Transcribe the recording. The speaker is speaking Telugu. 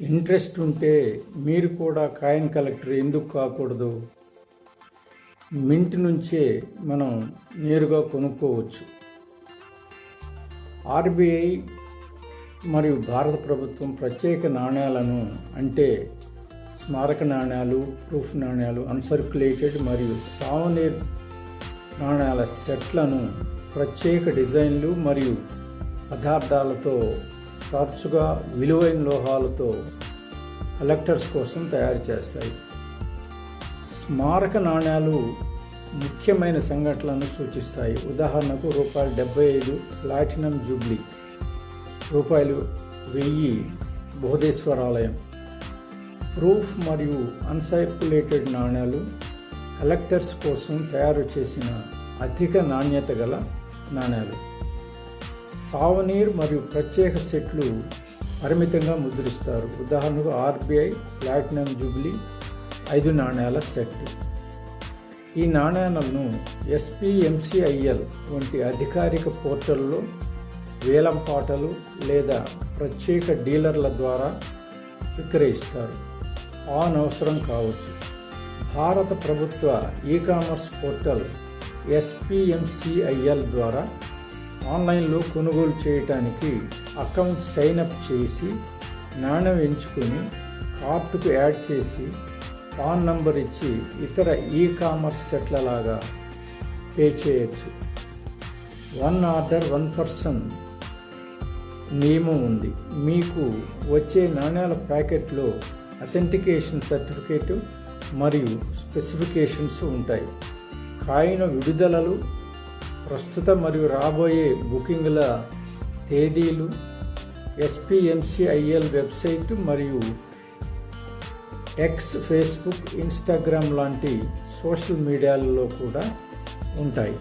ఇంట్రెస్ట్ ఉంటే మీరు కూడా కాయిన్ కలెక్టర్ ఎందుకు కాకూడదు? మింట్ నుంచే మనం నేరుగా కొనుక్కోవచ్చు. ఆర్బీఐ మరియు భారత ప్రభుత్వం ప్రత్యేక నాణ్యాలను అంటే స్మారక నాణ్యాలు, ప్రూఫ్ నాణ్యాలు, అన్సర్క్యులేటెడ్ మరియు సావనీర్ నాణ్యాల సెట్లను ప్రత్యేక డిజైన్లు మరియు పదార్థాలతో తరచుగా విలువైన లోహాలతో కలెక్టర్స్ కోసం తయారు చేస్తాయి. స్మారక నాణ్యాలు ముఖ్యమైన సంఘటనలను సూచిస్తాయి. ఉదాహరణకు ₹75 ప్లాటినం జూబ్లీ, ₹1000 బృహదేశ్వరాలయం. ప్రూఫ్ మరియు అన్సర్క్యులేటెడ్ నాణ్యాలు కలెక్టర్స్ కోసం తయారు చేసిన అధిక నాణ్యత గల నాణ్యాలు. సావనీర్ మరియు ప్రత్యేక సెట్లు పరిమితంగా ముద్రిస్తారు. ఉదాహరణకు ఆర్బీఐ ప్లాటినం జూబ్లీ 5 నాణ్యాల సెట్. ఈ నాణ్యాలను SPMCIL వంటి అధికారిక పోర్టల్లో వేలంపాటలు లేదా ప్రత్యేక డీలర్ల ద్వారా విక్రయిస్తారు. అనవసరం కావచ్చు. భారత ప్రభుత్వ ఈ-కామర్స్ పోర్టల్ SPMCIL ద్వారా ఆన్లైన్లో కొనుగోలు చేయడానికి అకౌంట్ సైన్అప్ చేసి నాణ్యం ఎంచుకొని కార్టుకు యాడ్ చేసి పాన్ నంబర్ ఇచ్చి ఇతర ఈ-కామర్స్ సెట్ల లాగా పే చేయొచ్చు. 1 ఆర్డర్ 1 పర్సన్ నియమం ఉంది. మీకు వచ్చే నాణ్యాల ప్యాకెట్లో అథెంటికేషన్ సర్టిఫికేట్ మరియు స్పెసిఫికేషన్స్ ఉంటాయి. కాయిన్ విడుదలలు, ప్రస్తుత మరియు రాబోయే బుకింగ్ల తేదీలు SPMCIL వెబ్సైట్ మరియు X, ఫేస్బుక్, ఇన్స్టాగ్రామ్ లాంటి సోషల్ మీడియాలలో కూడా ఉంటాయి.